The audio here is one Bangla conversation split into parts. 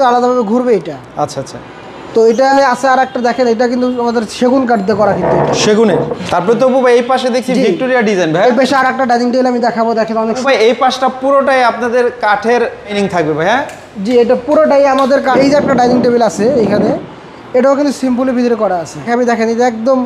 আলাদাভাবে ঘুরবে এটা। আচ্ছা আচ্ছা। তো এটা আছে আর একটা দেখেন, এটা কিন্তু আমাদের সেগুন কাঠ দিয়ে করা, কিন্তু এটা সেগুনের। তারপরে তো ভাই এই পাশে দেখছি ভিক্টোরিয়া ডিজাইন ভাই। এই পাশে আর একটা ডাইনিং টেবিল আমি দেখাবো, দেখেন অনেক ভাই এই পাশটা পুরোটাই আপনাদের কাঠের ইনিং থাকবে ভাই। হ্যাঁ জি, এটা পুরোটাই আমাদের এই যে একটা ডাইনিং টেবিল আছে এখানে, এটাও কিন্তু সিম্পলের ভিতরে করা আছে। আমি দেখেন এটা একদম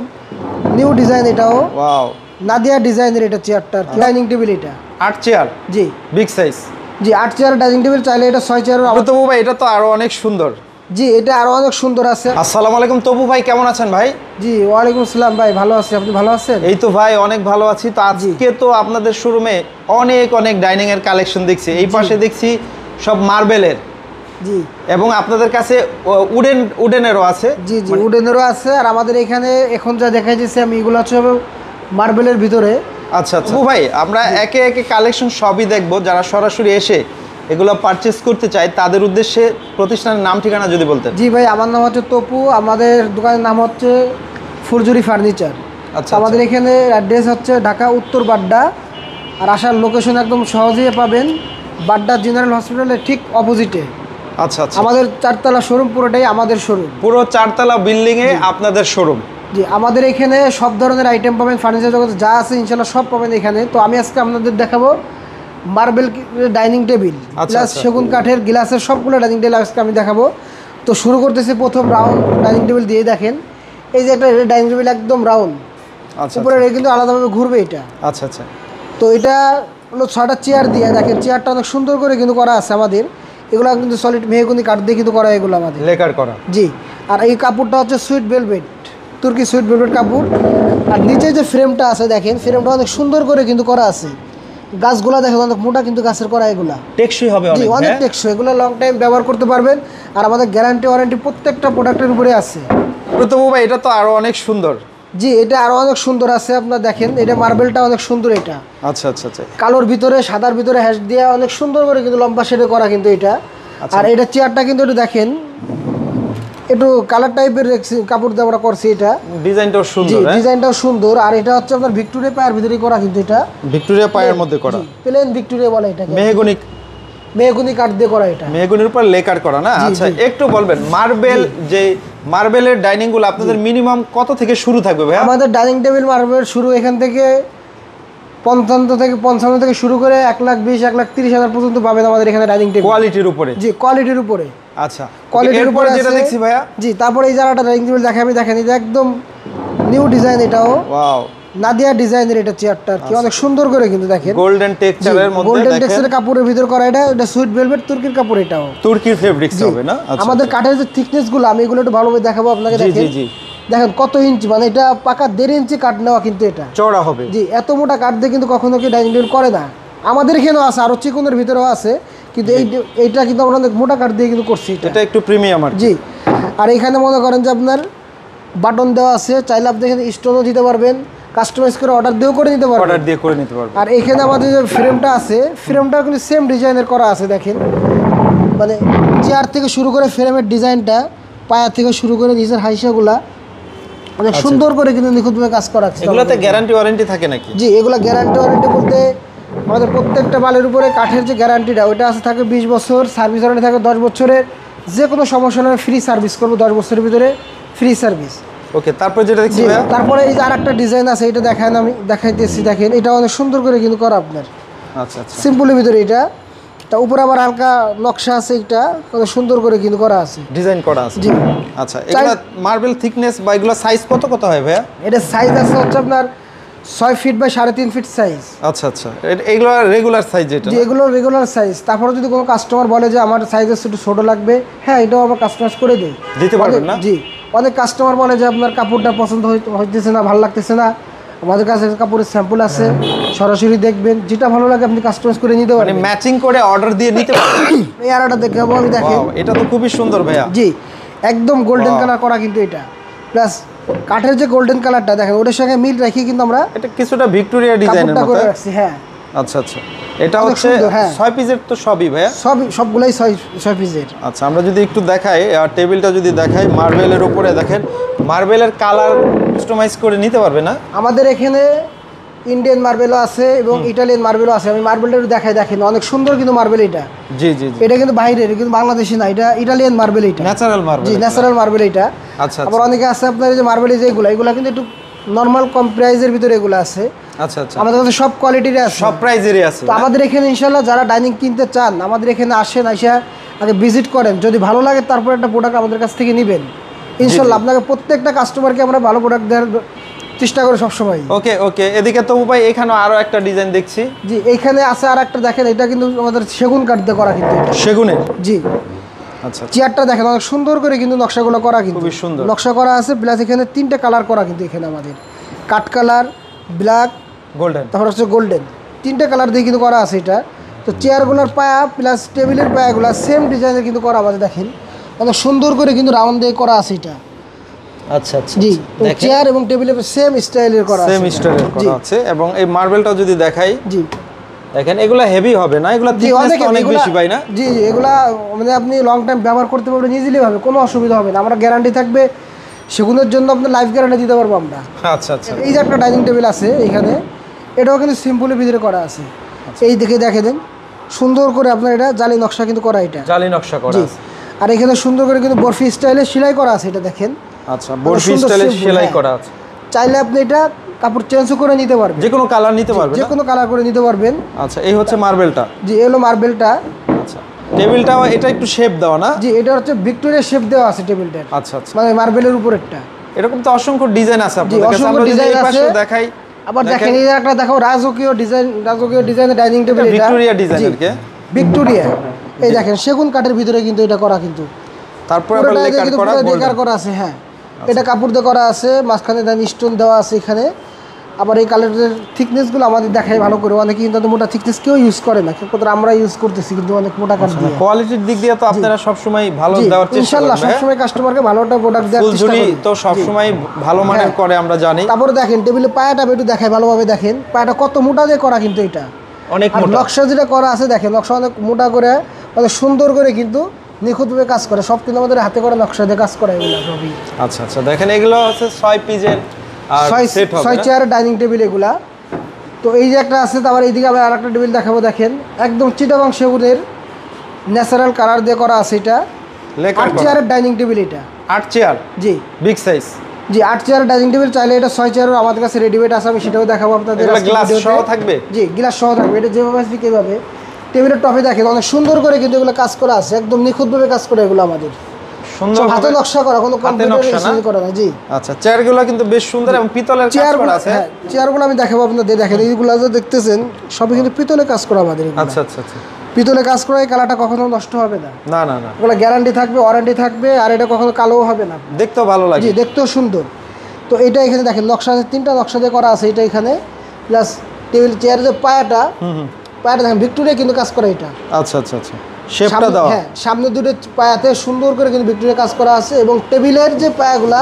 নিউ ডিজাইন, এটাও ওয়াও নাদিয়া ডিজাইনের এটা চেয়ারটা, ডাইনিং টেবিল এটা 8 চেয়ার। জি বিগ সাইজ। জি 8 চেয়ার ডাইনিং টেবিল, চাইলে এটা 6 চেয়ার। তো ভাই এটা তো আরো অনেক সুন্দর। জি এটা আরো অনেক সুন্দর আছে। আসসালামু আলাইকুম তপু ভাই, কেমন আছেন ভাই? জি ওয়ালাইকুম আসসালাম ভাই, ভালো আছি, আপনি ভালো আছেন? এই তো ভাই অনেক ভালো আছি। তো আজকে তো আপনাদের শোরুমে অনেক অনেক ডাইনিং এর কালেকশন দেখছি। এই পাশে দেখছি সব মার্বেলের। জি এবং আপনাদের কাছে উডেনেরও আছে। জি জি উডেনেরও আছে। আর আমাদের এখানে এখন যা দেখা যাচ্ছে আমি এগুলো হচ্ছে মার্বেলের ভিতরে। আচ্ছা আচ্ছা ভাই, আমরা একে একে কালেকশন সবই দেখবো। যারা সরাসরি এসে এগুলো পারচেস করতে চায় তাদের উদ্দেশ্যে প্রতিষ্ঠানের নাম ঠিকানা যদি বলতেন। জি ভাই, আমার নাম হচ্ছে তপু, আমাদের দোকানের নাম হচ্ছে ফুরজুরি ফার্নিচার। আচ্ছা, আমাদের এখানে অ্যাড্রেস হচ্ছে ঢাকা উত্তর বাড্ডা। আর আসার লোকেশন একদম সহজেই পাবেন, বাড্ডা জেনারেল হসপিটালের ঠিক অপোজিটে। আচ্ছা আচ্ছা। আমাদের 4 তলা শোরুম, পুরোটাই আমাদের শোরুম। পুরো 4 তলা বিল্ডিং এ আপনাদের শোরুম। জি আমাদের এখানে সব ধরনের আইটেম পাবেন, ফার্নিচার জগতে যা আছে ইনশাল্লাহ সব পাবেন এখানে। তো আমি আজকে আপনাদের দেখাবো মার্বেল ডাইনিং টেবিল প্লাস সেগুন কাঠের গ্লাসের সবগুলো ডাইনিং টেবিল আজকে আমি দেখাবো। তো শুরু করতেছি প্রথম রাউন্ড ডাইনিং টেবিল দিয়ে। দেখেন এই যে একটা ডাইনিং টেবিল একদম রাউন্ড, উপরে কিন্তু আলাদাভাবে ঘুরবে এটা। আচ্ছা আচ্ছা। তো এটা হলো 6টা চেয়ার দিয়ে, দেখেন চেয়ারটা অনেক সুন্দর করে কিন্তু করা আছে আমাদের। এগুলো কিন্তু সলিড মেহগনি কাঠ দিয়ে কিন্তু করা, এগুলো আমাদের লেকার করা। জি। আর এই কাপড়টা হচ্ছে সুইট ভেলভেট, তুর্কি সুইট ভেলভেট কাপড়। আর নিচে যে ফ্রেমটা আছে দেখেন, ফ্রেমটা অনেক সুন্দর করে কিন্তু করা আছে। গাছগুলা দেখেন অনেক মোটা কিন্তু গাছের করা, এগুলা টেকসই হবে অনেক। জি অনেক টেকসই, এগুলো লং টাইম ব্যবহার করতে পারবেন। আর আমাদের গ্যারান্টি ওয়ারেন্টি প্রত্যেকটা প্রোডাক্টের উপরে আছে। প্রথম ভাই এটা তো আরো অনেক সুন্দর। জি এটা আরো অনেক সুন্দর আছে, আপনারা দেখেন এটা মার্বেলটা অনেক সুন্দর এটা। আচ্ছা আচ্ছা আচ্ছা। কালোর ভিতরে সাদার ভিতরে হ্যাশ দিয়ে অনেক সুন্দর করে কিন্তু লম্বা শেডে করা কিন্তু এটা। আর এটা চেয়ারটা কিন্তু একটু দেখেন, একটু কালার টাইপের কাপড় দিয়ে আমরা করছি এটা। ডিজাইনটাও সুন্দর। জি ডিজাইনটাও সুন্দর। আর এটা হচ্ছে আপনার ভিক্টোরিয়া পায়ের ভিতরে করা কিন্তু এটা। ভিক্টোরিয়া পায়ের মধ্যে করা, প্লেন ভিক্টোরিয়া বলে এটাকে। মেহগনি কাঠ দিয়ে করা এটা, মেহগনির উপর লেকার করা না। আচ্ছা একটু বলবেন মার্বেল যে মার্বেলের ডাইনিং গুলো আপনাদের মিনিমাম কত থেকে শুরু থাকবে ভাই? আমাদের ডাইনিং টেবিল মার্বেল শুরু এখান থেকে 55 থেকে শুরু করে 1,20,000 1,30,000 পর্যন্ত পাবেন আমাদের এখানে ডাইনিং টেবিল। কোয়ালিটির উপরে? জি কোয়ালিটির উপরে। আচ্ছা কোয়ালিটির উপরে যেটা দেখছি ভাইয়া। জি তারপরে এই যারাটা ডাইনিং টেবিল দেখাবি, দেখেন এটা একদম নিউ ডিজাইন, এটাও ওয়াও নাদিয়া ডিজাইনের এটা চেয়ারটা কি অনেক সুন্দর করে কিন্তু দেখেন গোল্ডেন টেক্সচারের মধ্যে, গোল্ডেন টেক্সচারের কাপড়ের ভিতর করা এটা। এটা সুইট ভেলভেট তুর্কির কাপড়, এটাও তুর্কির ফেব্রিক্স হবে না? আমাদের কাঠের যে থিকনেস গুলো আমি এগুলো একটু ভালোভাবে দেখাবো আপনাকে। দেখেন জি জি দেখেন কত ইঞ্চি, মানে এটা পাকা 1.5 ইঞ্চি কাঠ নেওয়া কিন্তু এটা চওড়া হবে। জি এত মোটা কাঠ দিয়ে কিন্তু কখনো কি ডাইনিং টেবিল করে না। আমাদের এখানেও আছে, আরো চিকনের ভিতরেও আছে, কিন্তু এইটা কিন্তু আমরা অনেক মোটা কাঠ দিয়ে কিন্তু করছি। এটা একটু প্রিমিয়াম আর জি। আর এখানে মনে করেন যে আপনার বাটন দেওয়া আছে, চাইলে আপনি এখানে স্টোনও দিতে পারবেন, কাস্টমাইজ করে অর্ডার দিয়েও করে নিতে পারবেন। অর্ডার দিয়ে করে নিতে পারবেন। আর এখানে আমাদের যে ফ্রেমটা আছে, ফ্রেমটা কিন্তু সেম ডিজাইনের করা আছে। দেখেন মানে চেয়ার থেকে শুরু করে ফ্রেমের ডিজাইনটা, পায়া থেকে শুরু করে নিচের হাইসাগুলা অনেক সুন্দর করে কিন্তু নিখুঁতভাবে কাজ করা আছে। এগুলোতে গ্যারান্টি ওয়ারেন্টি থাকে নাকি? জি এগুলো গ্যারান্টি ওয়ারেন্টি বলতে আমাদের প্রত্যেকটা মালের উপরে কাঠের যে গ্যারান্টিটা ওইটা আছে থাকে 20 বছর, সার্ভিস ওয়ারেন্টি থাকে 10 বছরের। যে কোনো সমস্যা হলে ফ্রি সার্ভিস করবো 10 বছরের ভিতরে, ফ্রি সার্ভিস। ওকে তারপর যেটা দেখছি ভাইয়া, তারপরে এই যে আরেকটা ডিজাইন আছে, এটা দেখান, আমি দেখাইতেছি। দেখেন এটা অনেক সুন্দর করে কিন্তু করা আপনার। আচ্ছা আচ্ছা। সিম্পলের ভিতরে এটা, তা উপরে আবার হালকা নকশা আছে, এটা অনেক সুন্দর করে কিন্তু করা আছে, ডিজাইন করা আছে। জি আচ্ছা এগুলা মার্বেল থিকনেস বা এগুলা সাইজ কত কত হয় ভাইয়া? এটা সাইজ আছে হচ্ছে আপনার 6 ফিট বাই 3.5 ফিট সাইজ। আচ্ছা আচ্ছা। এগুলো রেগুলার সাইজ যেটা? জি এগুলো রেগুলার সাইজ। তারপরে যদি কোনো কাস্টমার বলে যে আমার সাইজের একটু ছোট লাগবে, হ্যাঁ এটাও আমরা কাস্টমাইজ করে দিই, দিতে পারবেন না? জি অনেক কাস্টমার বলে যে আপনার কাপড়টা পছন্দ হইতেছে না, ভালো লাগতেছে না, আমাদের কাছে কাপড়ের স্যাম্পল আছে, সরাসরি দেখবেন, যেটা ভালো লাগে আপনি কাস্টমাইজ করে নিতে পারবেন, মানে ম্যাচিং করে অর্ডার দিয়ে নিতে পারবেন। এই আরেকটা দেখাবো আমি, দেখেন এটা তো খুবই সুন্দর ভাইয়া। জি একদম গোল্ডেন কালার করা কিন্তু এটা, প্লাস কাঠের যে গোল্ডেন কালারটা দেখেন ওটার সঙ্গে মিল রাখি কিন্তু আমরা এটা কিছুটা ভিক্টোরিয়া ডিজাইনের মতো করে রাখছি। হ্যাঁ আচ্ছা আচ্ছা। এটা হচ্ছে 6 পিসের তো সবই ভাইয়া? সবগুলাই 6 পিসের। আচ্ছা আমরা যদি একটু দেখাই, আর টেবিলটা যদি দেখাই মার্বেলের উপরে, দেখেন মার্বেলের কালার কাস্টমাইজ করে নিতে পারবে না? আমাদের এখানে ইন্ডিয়ান মার্বেলও আছে এবং ইটালিয়ান মার্বেলও আছে। আমি মার্বেলটা একটু দেখাই, দেখেন অনেক সুন্দর কিন্তু মার্বেল এটা। জি জি জি। এটা কিন্তু বাইরের, কিন্তু বাংলাদেশি না, এটা ইটালিয়ান মার্বেল এটা। Natural marble. জি ন্যাচারাল মার্বেল এটা। আচ্ছা। আবার অনেকে আছে আপনার এই যে মার্বেল যেগুলো, এগুলো কিন্তু একটু নরমাল কম প্রাইসের ভিতরে এগুলো আছে। আচ্ছা আচ্ছা। আমাদের কাছে সব কোয়ালিটির আছে, সব প্রাইজেরই আছে। তো আমাদের এখানে ইনশাআল্লাহ যারা ডাইনিং কিনতে চান আমাদের এখানে আসেন, আইসা আগে ভিজিট করেন, যদি ভালো লাগে তারপর একটা প্রোডাক্ট আমাদের কাছ থেকে নেবেন ইনশাআল্লাহ। আপনাকে প্রত্যেকটা কাস্টমারকে আমরা ভালো প্রোডাক্ট দেওয়ার চেষ্টা করি সবসময়। ওকে ওকে। এদিকে তো ভাই এখানেও আরো একটা ডিজাইন দেখছি। জি এইখানে আছে আর একটা, দেখেন এটা কিন্তু আমাদের সেগুন কাঠ দিয়ে করা, কিন্তু সেগুনের। জি আচ্ছা। চেয়ারটা দেখেন অনেক সুন্দর করে কিন্তু নকশাগুলো করা, কিন্তু খুবই সুন্দর নকশা করা আছে। প্লাস এখানে 3টে কালার করা, কিন্তু এখানে আমাদের কাঠ কালার, ব্ল্যাক, গোল্ডেন, তারপর হচ্ছে গোল্ডেন, 3টে কালার দিয়ে কিন্তু করা আছে এটা। তো চেয়ারগুলোর পায়া প্লাস টেবিলের পায়াগুলো সেম ডিজাইনের কিন্তু করা আমাদের, দেখেন অনেক সুন্দর করে কিন্তু রাউন্ড দিয়ে করা আছে এটা। আচ্ছা আচ্ছা। জি চেয়ার এবং টেবিলের সেম স্টাইলের করা আছে, সেম স্টাইলের করা আছে। এবং এই মার্বেলটা যদি দেখাই, জি দেখেন এগুলা হেভি হবে না, এগুলা থিকনেস অনেক বেশি ভাই না? জি এগুলা মানে আপনি লং টাইম ব্যবহার করতে পারবেন ইজিলি ভাবে, কোনো অসুবিধা হবে না। আমরা গ্যারান্টি থাকবে সেগুলোর জন্য, আপনার লাইফ গ্যারান্টি দিতে পারবো আমরা। আচ্ছা আচ্ছা। এই যে একটা ডাইনিং টেবিল আছে এখানে, এটাও কিন্তু সিম্পলের ভিতরে করা আছে। এই দেখে দেখে দেন সুন্দর করে আপনার এটা জালি নকশা কিন্তু করা, এটা জালি নকশা করা আছে। আর এখানে সুন্দর করে কিন্তু বরফি স্টাইলে সেলাই করা আছে, এটা দেখেন। আচ্ছা, বরফি স্টাইলে সেলাই করা আছে। চাইলে আপনি এটা কাপড় চেঞ্জ করে নিতে পারবেন, যে কোনো কালার নিতে পারবেন, যে কোনো কালার করে নিতে পারবেন। আচ্ছা, এই হচ্ছে মার্বেলটা। জি এলো মার্বেলটা। আচ্ছা, টেবিলটা এটা একটু শেপ দেওয়া না? জি এটা হচ্ছে ভিক্টোরিয়া শেপ দেওয়া আছে টেবিলটা। আচ্ছা আচ্ছা, মানে মার্বেলের উপরেরটা। এরকম তো অসংখ্য ডিজাইন আছে জি আপনাদের কাছে। অসংখ্য আমরা যদি ডিজাইন এই আছে, পাশেও দেখাই। আবার দেখেন এই একটা দেখো রাজকীয় ডিজাইনের ডাইনিং টেবিল, এটা ভিক্টোরিয়া ডিজাইনের কে? ভিক্টোরিয়া। এই দেখেন সেগুন কাঠের ভিতরে কিন্তু এটা করা, কিন্তু তারপরে আবার লেকার করা, লেকার করা আছে। হ্যাঁ এটা কাপড় দিয়ে করা আছে, মাঝখানে স্টোন দেওয়া আছে এখানে। আবার এই কালারের থিকনেসগুলো আমাদের দেখায় ভালো করে। অনেকে কিন্তু মোটা থিকনেস কেউ ইউজ করে না, কিন্তু আমরা ইউজ করতেছি কিন্তু অনেক মোটা কাঠ দিয়ে। কোয়ালিটির দিক দিয়ে তো আপনারা সব সময় ভালো দেওয়ার চেষ্টা করেন ইনশাআল্লাহ, সব সময় কাস্টমারকে ভালোটা প্রোডাক্ট দেওয়ার চেষ্টা করি। তো সব সময় ভালো মানের করে আমরা জানি। তারপরে দেখেন টেবিলে পায়াটা একটু দেখায় ভালোভাবে, দেখেন পায়াটা কত মোটা দিয়ে করা, কিন্তু এটা অনেক মোটা। নকশা যেটা করা আছে দেখেন, নকশা অনেক মোটা করে, অনেক সুন্দর করে কিন্তু নিখুঁতভাবে কাজ করে। সব কিন্তু আমাদের হাতে করা নকশা দিয়ে কাজ করা এগুলো সবই। আচ্ছা আচ্ছা, দেখেন এগুলো হচ্ছে 6 পিসের আর সেট হবে, 6 চেয়ারের ডাইনিং টেবিল এগুলা। তো এই যে একটা আছে, তারপর এইদিকে আবার আরেকটা টেবিল দেখাবো, দেখেন একদম চিটাগাং সেগুনের ন্যাচারাল কালার দিয়ে করা আছে। এটা 8 চেয়ারের ডাইনিং টেবিল, এটা 8 চেয়ার। জি বিগ সাইজ। জি 8 চেয়ারের ডাইনিং টেবিল। চাইলে এটা 6 চেয়ারও আমাদের কাছে রেডিমেড আছে, আমি সেটাও দেখাবো আপনাদের। এগুলো গ্লাস সহ থাকবে? জি গ্লাস সহ থাকবে। এটা যেভাবে আসবে কিভাবে টেবিলের টপে দেখেন অনেক সুন্দর করে কিন্তু এগুলো কাজ করা আছে, একদম নিখুঁতভাবে কাজ করে এগুলো আমাদের। সুন্দর হাতে নকশা করা, কোনো কম্পিউটারে ইউজ করা না। জি আচ্ছা, চেয়ারগুলো কিন্তু বেশ সুন্দর এবং পিতলের কাজ করা আছে। হ্যাঁ চেয়ারগুলো আমি দেখাবো আপনাদের, দেখেন এইগুলো যে দেখতেছেন সবই কিন্তু পিতলে কাজ করা আমাদের। আচ্ছা আচ্ছা আচ্ছা, পিতলে কাজ করা, এই কালারটা কখনো নষ্ট হবে না। না না না, এগুলো গ্যারান্টি থাকবে, ওয়ারেন্টি থাকবে, আর এটা কখনো কালোও হবে না, দেখতেও ভালো লাগে। জি দেখতেও সুন্দর। তো এটা এখানে দেখেন নকশা, 3টা নকশা দিয়ে করা আছে এটা এখানে। প্লাস টেবিল চেয়ারের যে পায়াটা, পায়াটা দেখেন ভিক্টোরিয়া কিন্তু কাজ করা এটা। আচ্ছা আচ্ছা আচ্ছা, শেপটা দাও। হ্যাঁ সামনে দুটো পায়াতে সুন্দর করে কিন্তু ভিক্টোরিয়া কাজ করা আছে, এবং টেবিলের যে পায়াগুলা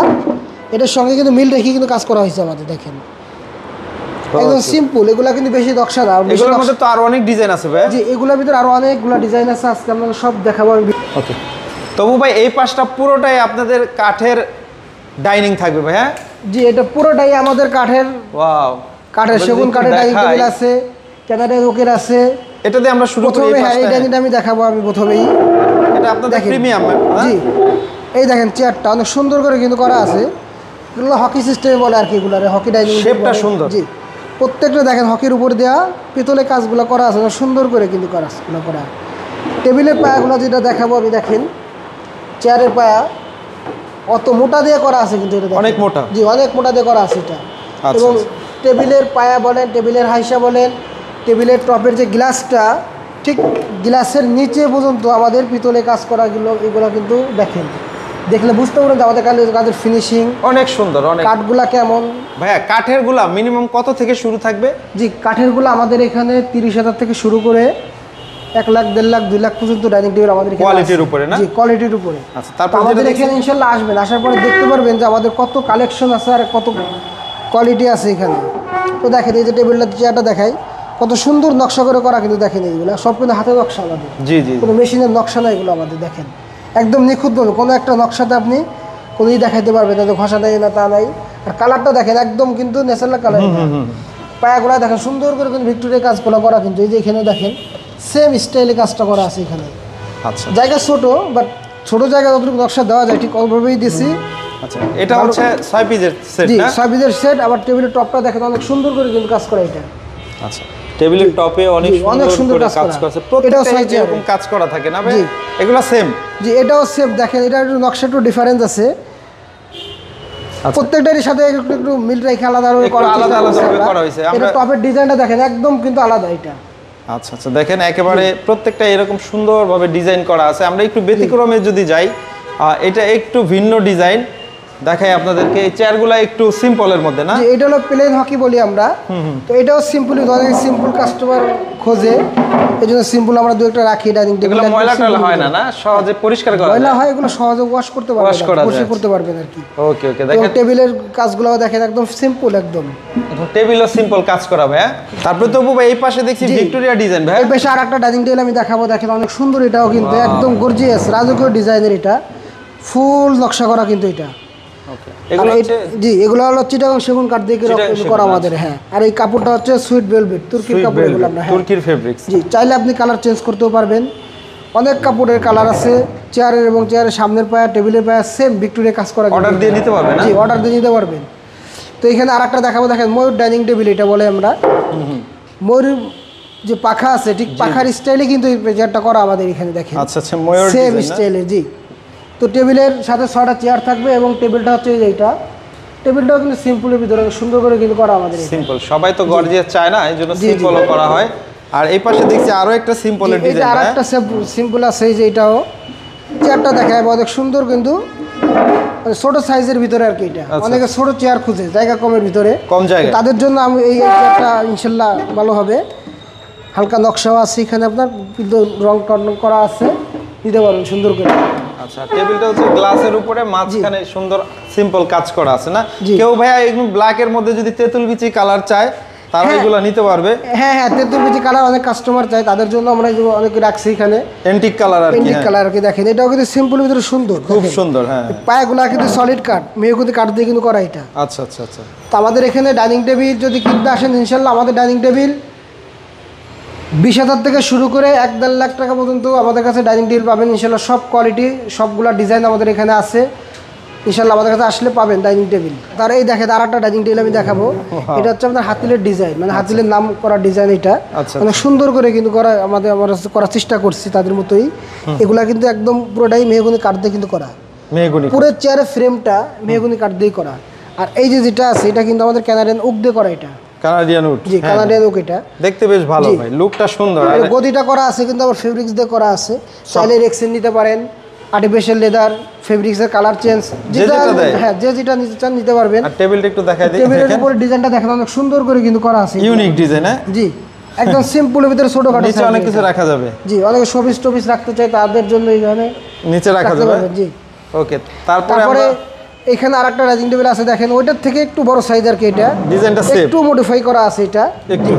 এটার সঙ্গে কিন্তু মিল রেখে কিন্তু কাজ করা হয়েছে আমাদের। দেখেন একদম সিম্পল, এগুলা কিন্তু বেশি নকশা না। এগুলোর মধ্যে তো আরো অনেক ডিজাইন আছে ভাই। জি এগুলোর ভিতরে আরো অনেকগুলো ডিজাইন আছে, আজকে আপনাদের সব দেখাবো আমি। ওকে, তবু ভাই এই পাশটা পুরোটাই আপনাদের কাঠের ডাইনিং থাকবে ভাই? হ্যাঁ জি এটা পুরোটাই আমাদের কাঠের। ওয়াও, কাঠের সেগুন কাঠের ডাইনিং টেবিল আছে, ক্যানাডার ওকের আছে। এটা দিয়ে আমরা শুরু করি। হ্যাঁ এই ডাইনিংটা আমি দেখাবো আমি প্রথমেই। এটা আপনাদের প্রিমিয়াম। জি এই দেখেন চেয়ারটা অনেক সুন্দর করে কিন্তু করা আছে। এগুলো হকি সিস্টেমে বলে আর কি, এগুলো হকি ডাইনিং। শেপটা সুন্দর। জি প্রত্যেকটা দেখেন হকির উপর দেওয়া পিতলের কাজগুলো করা আছে, সুন্দর করে কিন্তু করা করা। টেবিলের পায়াগুলো যেটা দেখাবো আমি, দেখেন চেয়ারের পায়া অত মোটা দিয়ে করা আছে, কিন্তু এটা অনেক মোটা। জি অনেক মোটা দিয়ে করা আছে এটা। এবং টেবিলের পায়া বলেন, টেবিলের হাইসা বলেন, টেবিলের টপের যে গ্লাসটা, ঠিক গ্লাসের নিচে পর্যন্ত আমাদের পিতলে কাজ করা এগুলো কিন্তু দেখেন, দেখলে বুঝতে পারেন যে আমাদের কাজের ফিনিশিং অনেক সুন্দর। অনেক কাঠগুলা কেমন ভাইয়া, কাঠের গুলা মিনিমাম কত থেকে শুরু থাকবে? জি কাঠের গুলো আমাদের এখানে 30,000 থেকে শুরু করে 1 লাখ 1.5 লাখ 2 লাখ পর্যন্ত ডাইনিং টেবিল আমাদের এখানে কোয়ালিটির উপরে না? জি কোয়ালিটির উপরে। আচ্ছা, তারপর আমাদের এখানে ইনশাআল্লাহ আসবেন, আসার পরে দেখতে পারবেন যে আমাদের কত কালেকশন আছে আর কত কোয়ালিটি আছে এখানে। তো দেখেন এই যে টেবিলটা, চেয়ারটা দেখাই, কত সুন্দর নকশা করে করা, কিন্তু দেখেন এইগুলো সব কিন্তু হাতের নকশা আমাদের। জি জি, কোনো মেশিনের নকশা না এগুলো আমাদের। দেখেন একদম নিখুঁতভাবে, কোনো একটা নকশাতে আপনি কোনোই দেখাইতে পারবেন না, ঘষা নেই না তা নাই। আর কালারটা দেখেন একদম কিন্তু ন্যাচারাল কালার, পায়াগুলা দেখেন সুন্দর করে কিন্তু ভিক্টোরিয়া কাজগুলো করা, কিন্তু এই যে এখানে দেখেন সেম স্টাইলে কাজটা করা আছে এখানে। আচ্ছা জায়গা ছোট, বাট ছোট জায়গা যতটুকু নকশা দেওয়া যায় ঠিক ওইভাবেই দিছি। আচ্ছা, এটা হচ্ছে 6 পিসের সেট জি না? 6 পিসের সেট। আবার টেবিলের টপটা দেখেন অনেক সুন্দর করে কিন্তু কাজ করা এটা। আচ্ছা, টেবিলের টপে অনেক সুন্দর করে কাজ করা আছে। প্রত্যেকটা এরকম কাজ করা থাকে না ভাই? এগুলা সেম? জি, এটাও সেম। দেখেন এটা একটু নকশা একটু ডিফারেন্স আছে, প্রত্যেকটারই সাথে একটু একটু মিল রেখে আলাদা করা হয়েছে। এটা টপের ডিজাইনটা দেখেন একদম কিন্তু আলাদা এটা। আচ্ছা আচ্ছা, দেখেন একেবারে প্রত্যেকটা এরকম সুন্দরভাবে ডিজাইন করা আছে। আমরা একটু ব্যতিক্রমে যদি যাই, এটা একটু ভিন্ন ডিজাইন দেখাই আপনাদেরকে। এই চেয়ারগুলো একটু সিম্পলের মধ্যে না? এটা হলো প্লেন হকি বলি আমরা। তো এটাও সিম্পল, অনেক সিম্পল কাস্টমার খোঁজে, এই জন্য সিম্পল আমরা দু একটা রাখি ডাইনিং টেবিল। এগুলো ময়লা টয়লা হয় না, না সহজে পরিষ্কার করা যায়? ময়লা হয়, এগুলো সহজে ওয়াশ করতে পারবেন, পরিষ্কার করতে পারবেন আর কি। ওকে ওকে, দেখেন টেবিলের কাজগুলো দেখেন একদম সিম্পল, একদম টেবিলও সিম্পল কাজ করা ভাই। তারপরে তো ভাই এই পাশে দেখছি ভিক্টোরিয়া ডিজাইন ভাই। এই পাশে আরেকটা ডাইনিং টেবিল আমি দেখাবো, দেখেন অনেক সুন্দর। এটাও কিন্তু একদম গর্জিয়াস রাজকীয় ডিজাইনের, এটা ফুল নকশা করা কিন্তু এটা। এগুলো হচ্ছে জি, এগুলো হলো চিটাগাং সেগুন কাঠ দিয়ে করা আমাদের। হ্যাঁ, আর এই কাপড়টা হচ্ছে সুইট ভেলভেট, তুর্কির কাপড় এগুলো আমরা। তুর্কির ফেব্রিক্স। জি, চাইলে আপনি কালার চেঞ্জ করতেও পারবেন। অনেক কাপড়ের কালার আছে চেয়ারের, এবং চেয়ারের সামনের পায়া টেবিলের পায়া সেম ভিক্টোরিয়া কাজ করা। অর্ডার দিয়ে নিতে পারবেন? জি, অর্ডার দিয়ে নিতে পারবেন। তো এখানে আরেকটা দেখাবো, দেখেন ময়ূর ডাইনিং টেবিল এটা বলে আমরা। ময়ূর যে পাখা আছে ঠিক পাখার স্টাইলে কিন্তু এই চেয়ারটা করা আমাদের এখানে, দেখেন। আচ্ছা আচ্ছা, ময়ূর সেম স্টাইলে। জি, তো টেবিলের সাথে 6টা চেয়ার থাকবে, এবং টেবিলটা হচ্ছে এইটা। টেবিলটাও কিন্তু সিম্পলের ভিতরে সুন্দর করে কিন্তু করা আমাদের। সিম্পল, সবাই তো গর্জিয়াস চায় না, এই জন্য সিম্পলও করা হয়। আর এই পাশে দেখছি আরো একটা সিম্পলের ডিজাইন। এই যে আরেকটা সিম্পল আছে, এই যে এটাও চেয়ারটা দেখায় অনেক সুন্দর, কিন্তু ছোট সাইজের ভিতরে আর কি। এটা অনেকে ছোট চেয়ার খুঁজে, জায়গা কমের ভিতরে, কম জায়গা, তাদের জন্য আমি এই চেয়ারটা ইনশাল্লাহ ভালো হবে। হালকা নকশাও আছে এখানে, আপনার কিন্তু রং টং করা আছে, দিতে পারবেন সুন্দর করে। আচ্ছা, টেবিলটা হচ্ছে গ্লাসের উপরে, মাঝখানে সুন্দর সিম্পল কাজ করা আছে না? কেউ ভাইয়া একদম ব্ল্যাক এর মধ্যে যদি তেঁতুল বিচি কালার চায় তারা এগুলো নিতে পারবে? হ্যাঁ হ্যাঁ, তেঁতুল বিচি কালার অনেক কাস্টমার চায়, তাদের জন্য আমরা অনেক রাখছি এখানে। এন্টিক কালার আর কি। এন্টিক কালার আর কি, দেখেন এটাও কিন্তু সিম্পল ভিতরে সুন্দর, খুব সুন্দর। হ্যাঁ, পায়াগুলা কিন্তু সলিড কাঠ, মেহগনি কাঠ দিয়ে কিন্তু করা এটা। আচ্ছা আচ্ছা আচ্ছা। তো আমাদের এখানে ডাইনিং টেবিল যদি কিনতে আসেন, ইনশাল্লাহ আমাদের ডাইনিং টেবিল 20,000 থেকে শুরু করে 1-1.5 লাখ টাকা পর্যন্ত আমাদের কাছে ডাইনিং টেবিল পাবেন ইনশাল্লাহ। সব কোয়ালিটি, সবগুলা ডিজাইন আমাদের এখানে আছে ইনশাল্লাহ। আমাদের কাছে আসলে পাবেন ডাইনিং টেবিল। তার এই দেখেন আর একটা ডাইনিং টেবিল আমি দেখাবো। এটা হচ্ছে আপনার হাতিলের ডিজাইন, মানে হাতিলের নাম করা ডিজাইন। এটা অনেক সুন্দর করে কিন্তু করা আমরা করার চেষ্টা করছি তাদের মতোই। এগুলা কিন্তু একদম পুরোটাই মেহগনি কাঠ দিয়ে কিন্তু করা, পুরো চেয়ারের ফ্রেমটা মেহগনি কাঠ দিয়ে করা। আর এই যে যেটা আছে এটা কিন্তু আমাদের কানাডিয়ান ওক দিয়ে করা। এটা Canadian would. G, Canadian oak. এটা দেখতে বেশ ভালো ভাই, লুকটা সুন্দর। আর গদিটা করা আছে কিন্তু আবার ফেব্রিক্স দিয়ে করা আছে, চাইলে রেক্সিন নিতে পারেন, আর্টিফিশিয়াল লেদার, ফেব্রিক্সের কালার চেঞ্জ, যেটা হ্যাঁ যে যেটা নিতে চান নিতে পারবেন। আর টেবিলটা একটু দেখাই দিই। টেবিলের উপরে ডিজাইনটা দেখেন অনেক সুন্দর করে কিন্তু করা আছে, ইউনিক ডিজাইন। হ্যাঁ জি, একদম সিম্পলের ভিতরে ছোটখাটো, নিচে অনেক কিছু রাখা যাবে। জি, অনেক শোপিস টোপিস রাখতে চাই তাদের জন্য এই ধরনের নিচে রাখা যাবে। জি, ওকে। তারপরে এখানে আরেকটা ডাইনিং টেবিল আছে, দেখেন ওইটার থেকে একটু বড় সাইজ আর কি। এটা ডিজাইনটা একটু মডিফাই করা আছে। এটা একটু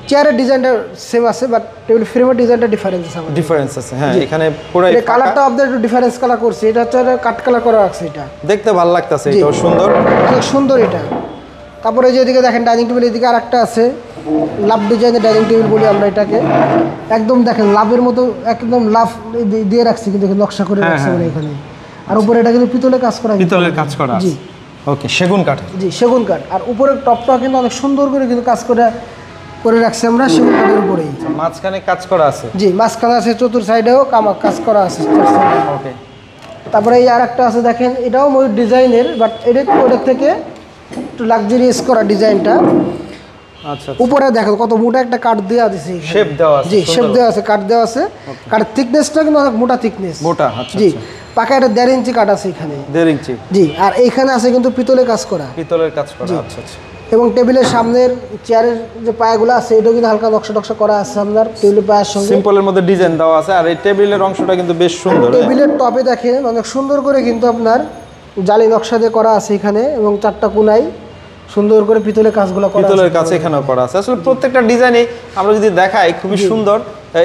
চেয়ারের ডিজাইনটা সেম আছে, বাট টেবিল ফ্রেমের ডিজাইনটা ডিফারেন্স আছে। ডিফারেন্স আছে, হ্যাঁ। এখানে পুরো এই কালারটা আপনাদের একটু ডিফারেন্স কালার করছে, এটা হচ্ছে কাট কালার করা আছে। এটা দেখতে ভালো লাগতেছে, এটাও সুন্দর, অনেক সুন্দর এটা। তারপরে এই যে এদিকে দেখেন ডাইনিং টেবিল, এদিকে আরেকটা আছে লাভ ডিজাইনের ডাইনিং টেবিল বলি আমরা এটাকে। একদম দেখেন লাভের মতো একদম লাভ দিয়ে রাখছি, কিন্তু নকশা করে রাখছে মানে এখানে। আর উপরে এটা কিন্তু পিতলের কাজ করা, পিতলের কাজ করা। জি, ওকে, সেগুন কাঠ। জি, সেগুন কাঠ। আর উপরের টপটা কিন্তু অনেক সুন্দর করে কিন্তু কাজ করে রাখছি আমরা সেগুন কাঠের উপরেই। মাঝখানে কাজ করা আছে। জি, মাঝখানে আছে, চতুর সাইডেও কাজ করা আছে। ওকে। তারপরে এই আরেকটা আছে দেখেন, এটাও ময়ূর ডিজাইনের, বাট ওটার থেকে একটু লাক্সারিয়াস করা ডিজাইনটা। আচ্ছা, উপরে দেখো কত মোটা একটা কাঠ দেওয়া দিছে, শেপ দেওয়া আছে। জি, শেপ দেওয়া আছে, কাঠ দেওয়া আছে। কাঠের থিকনেসটা কিন্তু অনেক মোটা থিকনেস, মোটা। আচ্ছা, জি, পাকা এটা 1.5 ইঞ্চি কাঠ আছে এখানে, 1.5 ইঞ্চি। জি, আর এইখানে আছে কিন্তু পিতলের কাজ করা, পিতলের কাজ করা। আচ্ছা আচ্ছা। এবং টেবিলের সামনের চেয়ারের যে পায়াগুলো আছে এটাও কিন্তু হালকা নকশা করা আছে আপনার টেবিলের পায়ের সঙ্গে, সিম্পলের মধ্যে ডিজাইন দেওয়া আছে। আর এই টেবিলের অংশটা কিন্তু বেশ সুন্দর। টেবিলের টপে দেখেন অনেক সুন্দর করে কিন্তু আপনার জালি নকশা দিয়ে করা আছে এখানে, এবং 4টা কোনায় সুন্দর করে পিতলের কাজগুলো করা আছে। পিতলের কাজ এখানেও করা আছে। আসলে প্রত্যেকটা ডিজাইনই আমরা যদি দেখাই খুবই সুন্দর।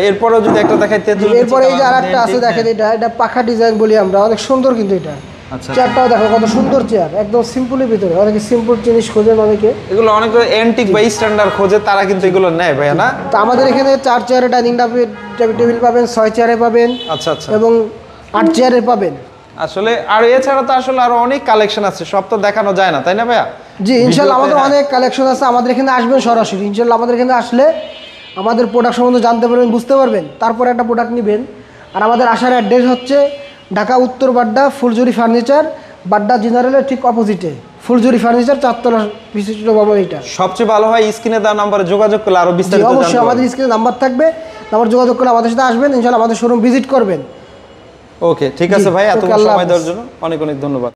এরপরেও যদি একটা দেখাই তেঁতুল। এরপরে এই যে আরেকটা আছে দেখেন, এটা পাখা ডিজাইন বলি আমরা, অনেক সুন্দর কিন্তু এটা। আচ্ছা চেয়ারটাও দেখো কত সুন্দর চেয়ার, একদম সিম্পলের ভিতরে। অনেকে সিম্পল জিনিস খোঁজেন, অনেকে এগুলো অনেক অ্যান্টিক বা স্ট্যান্ডার্ড খোঁজে, তারা কিন্তু এগুলো নেয় ভাইয়া না? তো আমাদের এখানে 4 চেয়ারে ডাইনিং টেবিল পাবেন, 6 চেয়ারে পাবেন, আচ্ছা আচ্ছা, এবং 8 চেয়ারে পাবেন। আসলে আর এছাড়া তো আসলে আরো অনেক কালেকশন আছে, সব তো দেখানো যায় না, তাই না ভাইয়া? জি ইনশাল্লাহ আমাদের অনেক কালেকশন আছে। আমাদের এখানে আসবেন সরাসরি, ইনশাল্লাহ আমাদের এখানে আসলে আমাদের প্রোডাক্ট সম্বন্ধে জানতে পারবেন, বুঝতে পারবেন, তারপরে একটা প্রোডাক্ট নেবেন। আর আমাদের আসার অ্যাড্রেস হচ্ছে ঢাকা উত্তর বাড্ডা, ফুলজুরি ফার্নিচার, বাড্ডা জেনারেলের ঠিক অপোজিটে ফুলজুরি ফার্নিচার, 4 তলা বিশিষ্ট ভবন। এটা সবচেয়ে ভালো হয় স্ক্রিনে দেওয়া নাম্বারে যোগাযোগ করলে আরো বিস্তারিত জানতে অবশ্যই আমাদের স্ক্রিনে নাম্বার থাকবে, নাম্বার যোগাযোগ করলে আমাদের সাথে আসবেন, ইনশাল্লাহ আমাদের শোরুম ভিজিট করবেন। ওকে ঠিক আছে ভাই, এত ওকে, আল্লাহ সময় দেওয়ার হাফেজ। জন্য অনেক অনেক ধন্যবাদ।